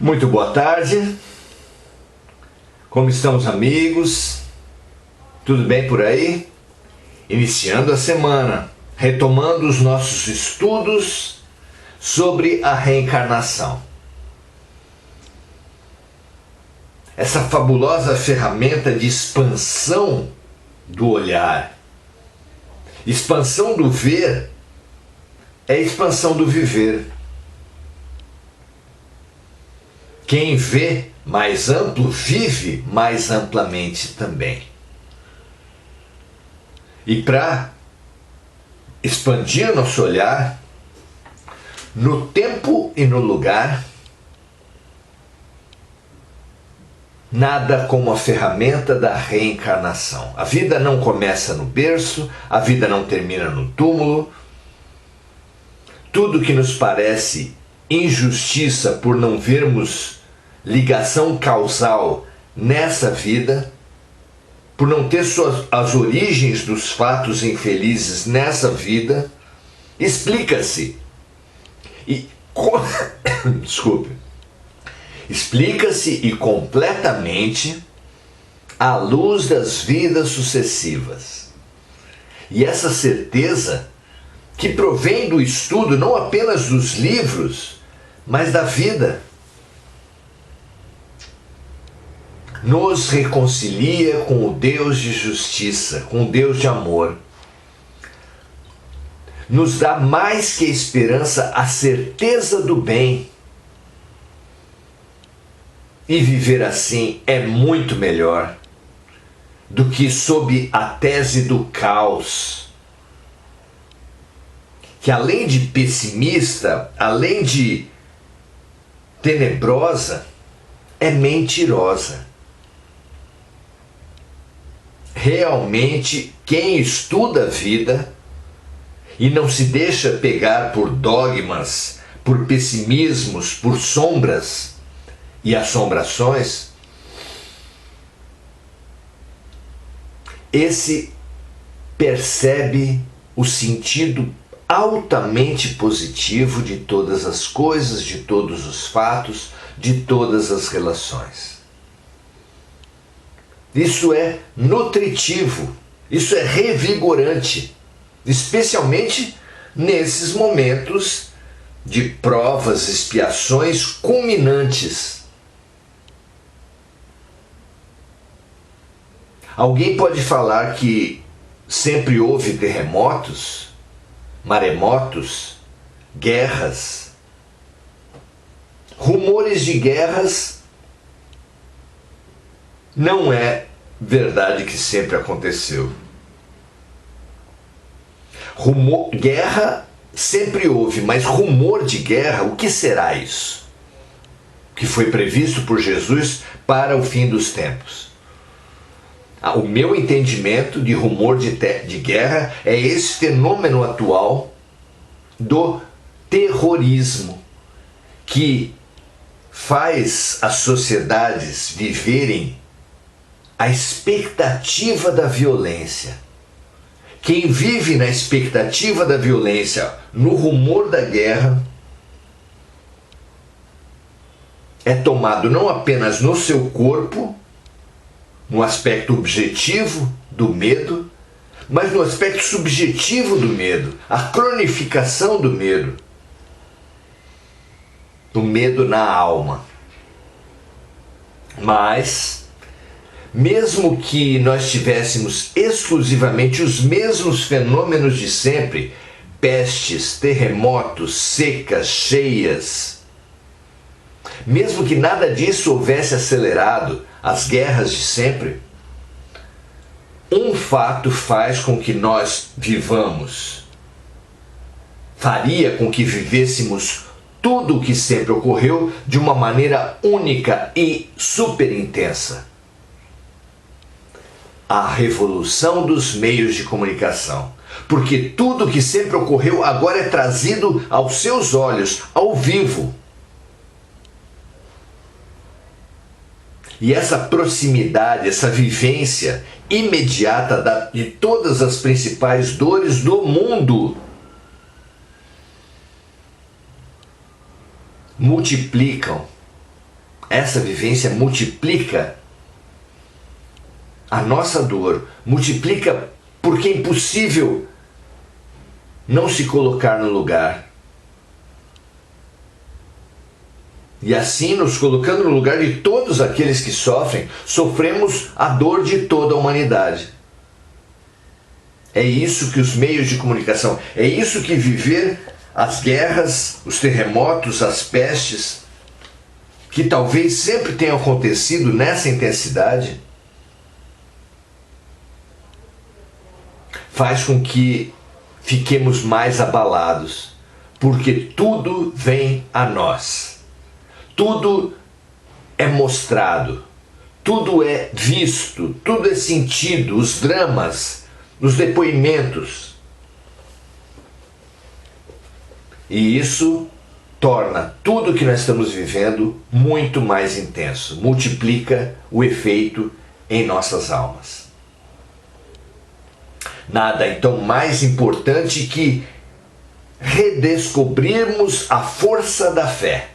Muito boa tarde, como estão os amigos? Tudo bem por aí? Iniciando a semana, retomando os nossos estudos sobre a reencarnação. Essa fabulosa ferramenta de expansão do olhar, expansão do ver, é expansão do viver. Quem vê mais amplo, vive mais amplamente também. E para expandir nosso olhar, no tempo e no lugar, nada como a ferramenta da reencarnação. A vida não começa no berço, a vida não termina no túmulo. Tudo que nos parece injustiça por não vermos ligação causal nessa vida, por não ter as origens dos fatos infelizes nessa vida, explica-se. Desculpe. Explica-se e completamente à luz das vidas sucessivas. E essa certeza que provém do estudo não apenas dos livros, mas da vida, nos reconcilia com o Deus de justiça, com o Deus de amor. Nos dá mais que a esperança, a certeza do bem. E viver assim é muito melhor do que sob a tese do caos, que além de pessimista, além de tenebrosa, é mentirosa. Realmente, quem estuda a vida e não se deixa pegar por dogmas, por pessimismos, por sombras e assombrações, esse percebe o sentido altamente positivo de todas as coisas, de todos os fatos, de todas as relações. Isso é nutritivo, isso é revigorante, especialmente nesses momentos de provas, expiações culminantes. Alguém pode falar que sempre houve terremotos, maremotos, guerras, rumores de guerras. Não é verdade que sempre aconteceu. Guerra sempre houve, mas rumor de guerra, o que será isso? Que foi previsto por Jesus para o fim dos tempos. O meu entendimento de rumor de guerra é esse fenômeno atual do terrorismo, que faz as sociedades viverem a expectativa da violência. Quem vive na expectativa da violência, no rumor da guerra, é tomado não apenas no seu corpo, no aspecto objetivo do medo, mas no aspecto subjetivo do medo, a cronificação do medo na alma. Mas mesmo que nós tivéssemos exclusivamente os mesmos fenômenos de sempre, pestes, terremotos, secas, cheias, mesmo que nada disso houvesse acelerado as guerras de sempre, um fato faz com que nós vivamos, faria com que vivêssemos tudo o que sempre ocorreu de uma maneira única e super intensa. A revolução dos meios de comunicação. Porque tudo que sempre ocorreu agora é trazido aos seus olhos, ao vivo. E essa proximidade, essa vivência imediata de todas as principais dores do mundo multiplicam essa vivência multiplica a nossa dor, multiplica porque é impossível não se colocar no lugar. E assim, nos colocando no lugar de todos aqueles que sofrem, sofremos a dor de toda a humanidade. É isso que os meios de comunicação, é isso que viver as guerras, os terremotos, as pestes, que talvez sempre tenham acontecido nessa intensidade, faz com que fiquemos mais abalados, porque tudo vem a nós. Tudo é mostrado, tudo é visto, tudo é sentido, os dramas, os depoimentos. E isso torna tudo que nós estamos vivendo muito mais intenso, multiplica o efeito em nossas almas. Nada então mais importante que redescobrirmos a força da fé.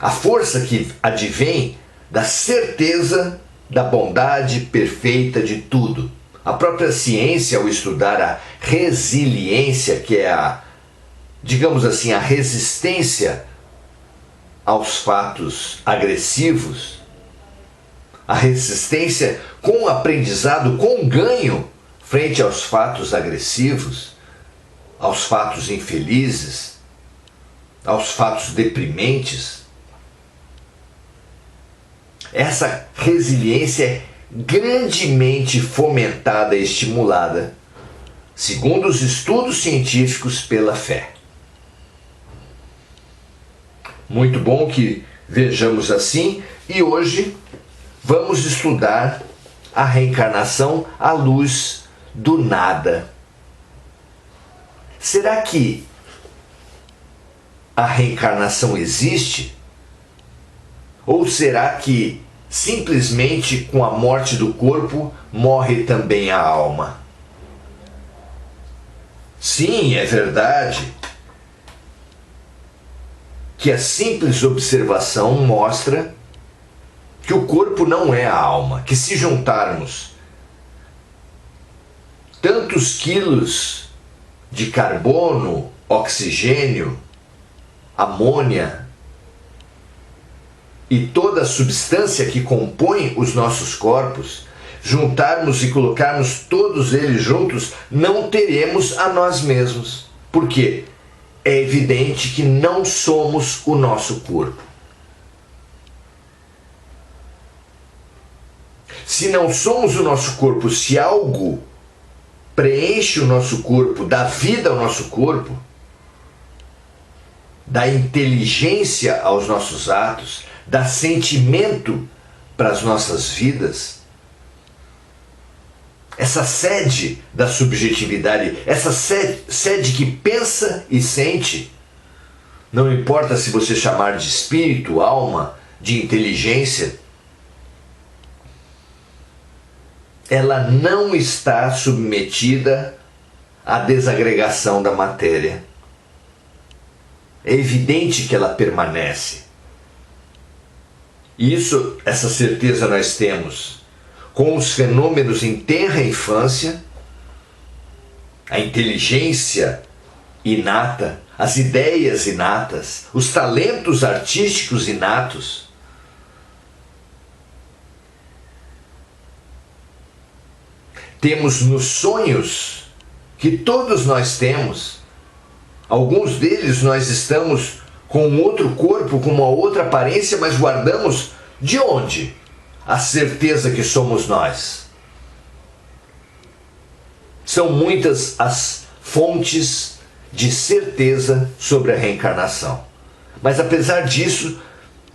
A força que advém da certeza da bondade perfeita de tudo. A própria ciência, ao estudar a resiliência, que é digamos assim, a resistência aos fatos agressivos, a resistência com aprendizado, com ganho, frente aos fatos agressivos, aos fatos infelizes, aos fatos deprimentes. Essa resiliência é grandemente fomentada e estimulada, segundo os estudos científicos, pela fé. Muito bom que vejamos assim, e hoje vamos estudar a reencarnação à luz do nada. Será que a reencarnação existe? Ou será que simplesmente com a morte do corpo morre também a alma? Sim, é verdade que a simples observação mostra que o corpo não é a alma, que se juntarmos tantos quilos de carbono, oxigênio, amônia e toda a substância que compõe os nossos corpos, juntarmos e colocarmos todos eles juntos, não teremos a nós mesmos. Por quê? É evidente que não somos o nosso corpo. Se não somos o nosso corpo, se algo preenche o nosso corpo, dá vida ao nosso corpo, dá inteligência aos nossos atos, dá sentimento para as nossas vidas, essa sede da subjetividade, essa sede que pensa e sente, não importa se você chamar de espírito, alma, de inteligência, ela não está submetida à desagregação da matéria. É evidente que ela permanece. Isso, essa certeza nós temos com os fenômenos em tenra infância, a inteligência inata, as ideias inatas, os talentos artísticos inatos. Temos nos sonhos que todos nós temos, alguns deles nós estamos com outro corpo, com uma outra aparência, mas guardamos de onde? A certeza que somos nós. São muitas as fontes de certeza sobre a reencarnação. Mas apesar disso,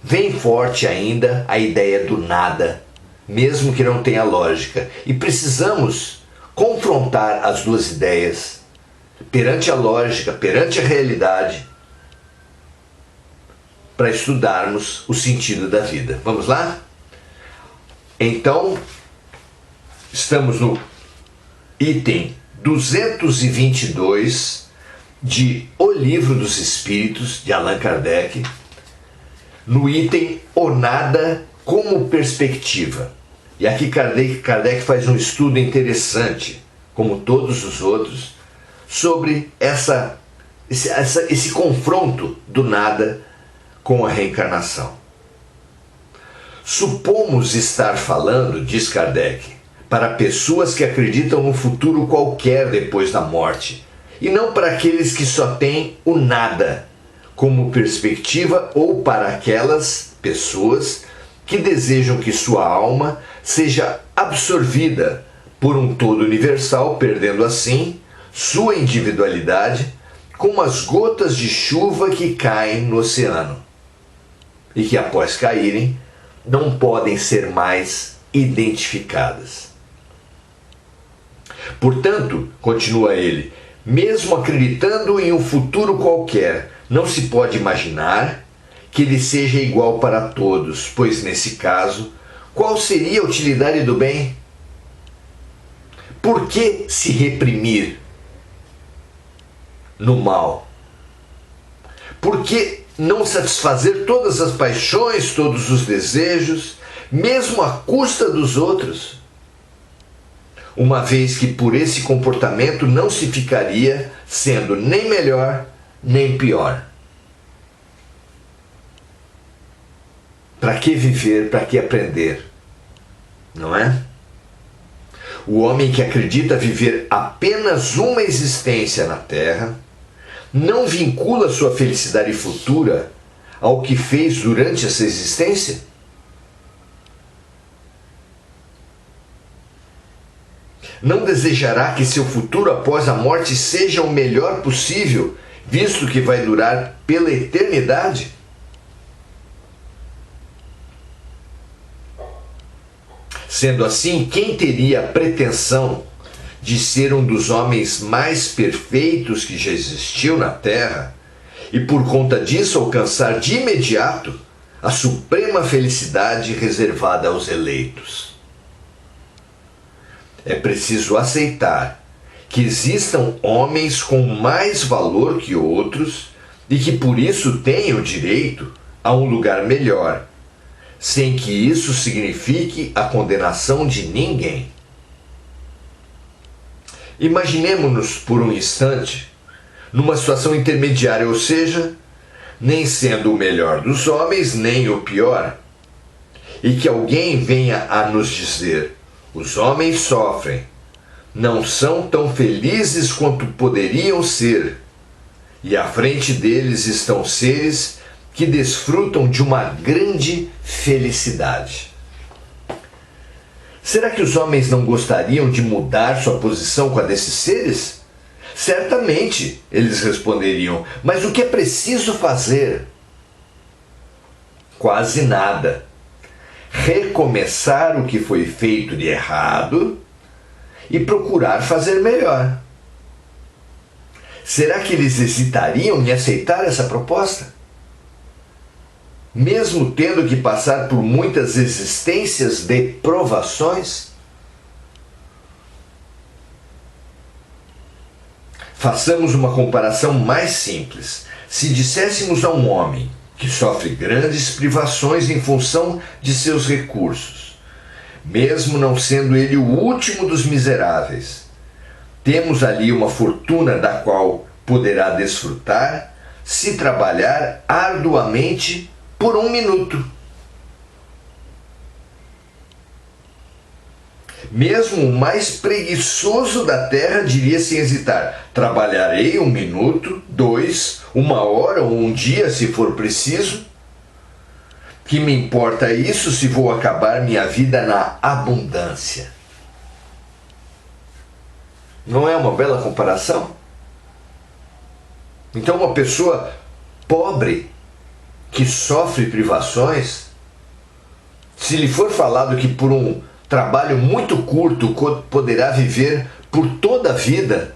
vem forte ainda a ideia do nada, mesmo que não tenha lógica. E precisamos confrontar as duas ideias perante a lógica, perante a realidade, para estudarmos o sentido da vida. Vamos lá? Então, estamos no item 222 de O Livro dos Espíritos, de Allan Kardec, no item O Nada como Perspectiva. E aqui Kardec faz um estudo interessante, como todos os outros, sobre esse confronto do nada com a reencarnação. Supomos estar falando, diz Kardec, para pessoas que acreditam no futuro qualquer depois da morte, e não para aqueles que só têm o nada como perspectiva, ou para aquelas pessoas que desejam que sua alma seja absorvida por um todo universal, perdendo assim sua individualidade, como as gotas de chuva que caem no oceano e que, após caírem, não podem ser mais identificadas. Portanto, continua ele, mesmo acreditando em um futuro qualquer, não se pode imaginar que ele seja igual para todos, pois nesse caso, qual seria a utilidade do bem? Por que se reprimir no mal? Por que não satisfazer todas as paixões, todos os desejos, mesmo à custa dos outros? Uma vez que por esse comportamento não se ficaria sendo nem melhor nem pior. Para que viver, para que aprender? Não é? O homem que acredita viver apenas uma existência na Terra não vincula sua felicidade futura ao que fez durante essa existência? Não desejará que seu futuro após a morte seja o melhor possível, visto que vai durar pela eternidade? Sendo assim, quem teria a pretensão de ser um dos homens mais perfeitos que já existiu na Terra e por conta disso alcançar de imediato a suprema felicidade reservada aos eleitos? É preciso aceitar que existam homens com mais valor que outros e que por isso tenham direito a um lugar melhor, sem que isso signifique a condenação de ninguém. Imaginemo-nos por um instante numa situação intermediária, ou seja, nem sendo o melhor dos homens, nem o pior, e que alguém venha a nos dizer: os homens sofrem, não são tão felizes quanto poderiam ser, e à frente deles estão seres que desfrutam de uma grande felicidade. Será que os homens não gostariam de mudar sua posição com a desses seres? Certamente, eles responderiam, mas o que é preciso fazer? Quase nada. Recomeçar o que foi feito de errado e procurar fazer melhor. Será que eles hesitariam em aceitar essa proposta? Mesmo tendo que passar por muitas existências de provações? Façamos uma comparação mais simples. Se disséssemos a um homem que sofre grandes privações em função de seus recursos, mesmo não sendo ele o último dos miseráveis, temos ali uma fortuna da qual poderá desfrutar se trabalhar arduamente por 1 minuto. Mesmo o mais preguiçoso da terra diria sem hesitar: trabalharei 1 minuto, 2, 1 hora ou 1 dia, se for preciso. Que me importa isso se vou acabar minha vida na abundância? Não é uma bela comparação? Então, uma pessoa pobre que sofre privações, se lhe for falado que por um trabalho muito curto poderá viver por toda a vida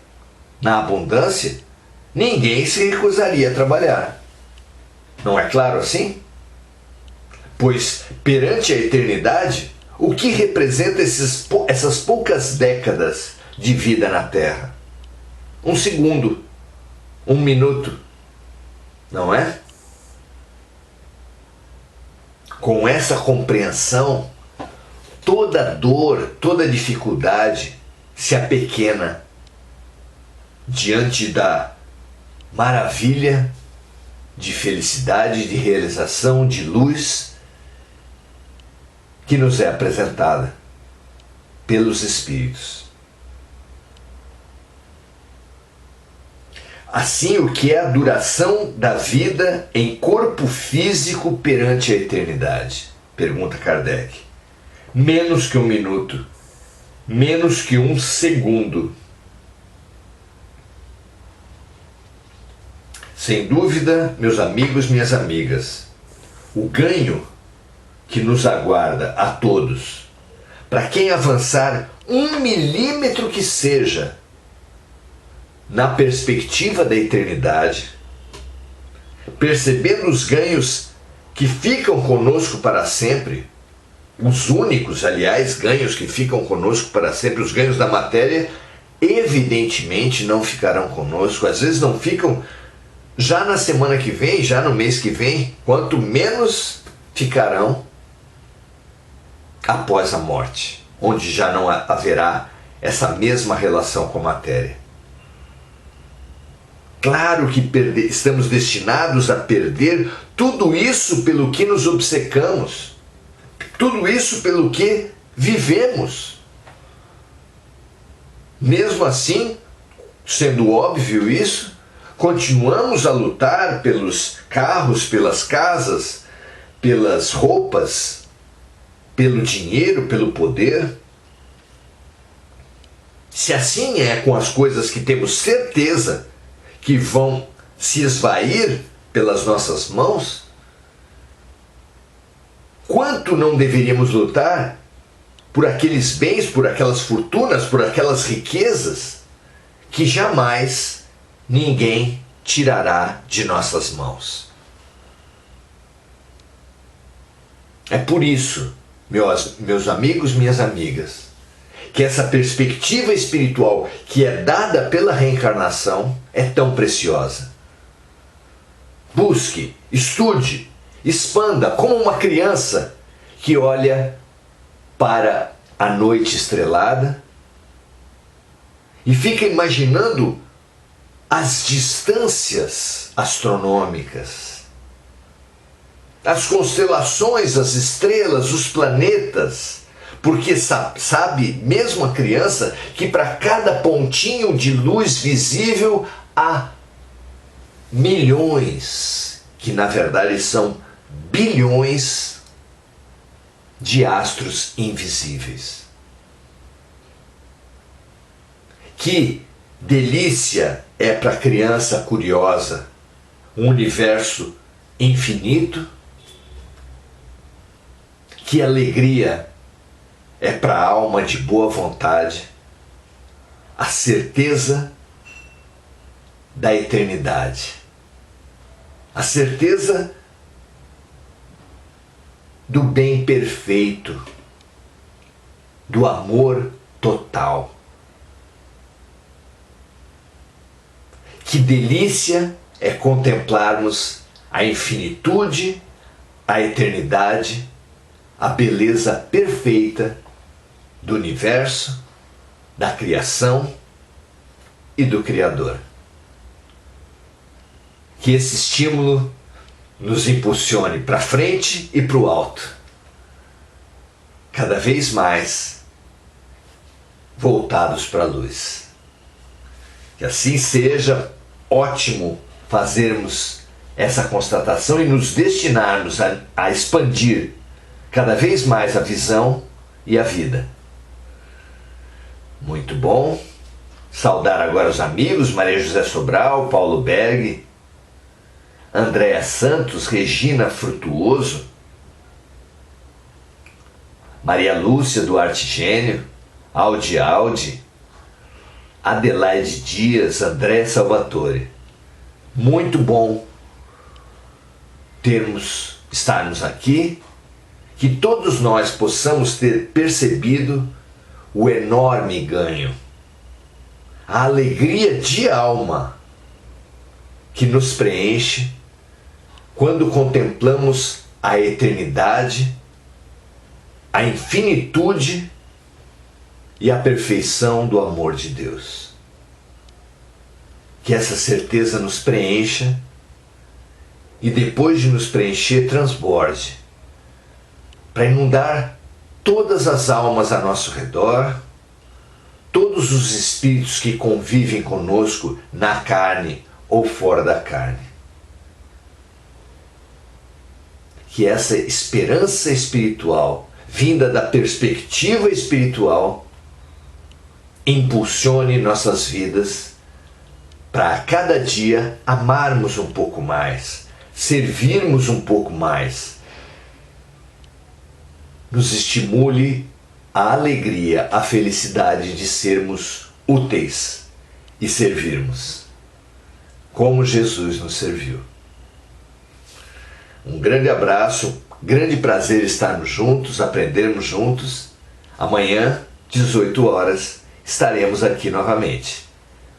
na abundância, ninguém se recusaria a trabalhar. Não é claro assim? Pois perante a eternidade, o que representa essas poucas décadas de vida na Terra? 1 segundo, 1 minuto, não é? Com essa compreensão, toda dor, toda dificuldade se apequena diante da maravilha de felicidade, de realização, de luz que nos é apresentada pelos Espíritos. Assim, o que é a duração da vida em corpo físico perante a eternidade? Pergunta Kardec. Menos que 1 minuto, menos que 1 segundo. Sem dúvida, meus amigos, minhas amigas, o ganho que nos aguarda a todos, para quem avançar 1 milímetro que seja na perspectiva da eternidade, percebendo os ganhos que ficam conosco para sempre, os únicos, aliás, ganhos que ficam conosco para sempre, os ganhos da matéria, evidentemente não ficarão conosco, às vezes não ficam já na semana que vem, já no mês que vem, quanto menos ficarão após a morte, onde já não haverá essa mesma relação com a matéria. Claro que estamos destinados a perder tudo isso pelo que nos obcecamos, tudo isso pelo que vivemos. Mesmo assim, sendo óbvio isso, continuamos a lutar pelos carros, pelas casas, pelas roupas, pelo dinheiro, pelo poder. Se assim é com as coisas que temos certeza que vão se esvair pelas nossas mãos, quanto não deveríamos lutar por aqueles bens, por aquelas fortunas, por aquelas riquezas que jamais ninguém tirará de nossas mãos. É por isso, meus amigos, minhas amigas, que essa perspectiva espiritual que é dada pela reencarnação é tão preciosa. Busque, estude, expanda como uma criança que olha para a noite estrelada e fica imaginando as distâncias astronômicas, as constelações, as estrelas, os planetas, porque sabe mesmo a criança que para cada pontinho de luz visível há milhões, que na verdade são bilhões de astros invisíveis. Que delícia é para a criança curiosa um universo infinito. Que alegria é para a alma de boa vontade a certeza da eternidade, a certeza do bem perfeito, do amor total. Que delícia é contemplarmos a infinitude, a eternidade, a beleza perfeita do universo, da criação e do Criador. Que esse estímulo nos impulsione para frente e para o alto, cada vez mais voltados para a luz. Que assim seja. Ótimo fazermos essa constatação e nos destinarmos a expandir cada vez mais a visão e a vida. Muito bom. Saudar agora os amigos Maria José Sobral, Paulo Berg, Andréa Santos, Regina Frutuoso, Maria Lúcia Duarte Gênio, Audi, Adelaide Dias, André Salvatore. Muito bom estarmos aqui, que todos nós possamos ter percebido o enorme ganho, a alegria de alma que nos preenche quando contemplamos a eternidade, a infinitude e a perfeição do amor de Deus. Que essa certeza nos preencha e depois de nos preencher, transborde, para inundar todas as almas a nosso redor, todos os espíritos que convivem conosco na carne ou fora da carne. Que essa esperança espiritual, vinda da perspectiva espiritual, impulsione nossas vidas para a cada dia amarmos um pouco mais, servirmos um pouco mais, nos estimule a alegria, a felicidade de sermos úteis e servirmos, como Jesus nos serviu. Um grande abraço, grande prazer estarmos juntos, aprendermos juntos. Amanhã, 18 horas, estaremos aqui novamente.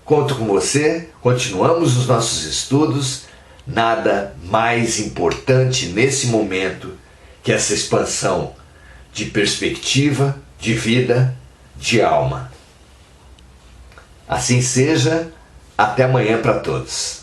Conto com você, continuamos os nossos estudos. Nada mais importante nesse momento que essa expansão de perspectiva, de vida, de alma. Assim seja, até amanhã para todos.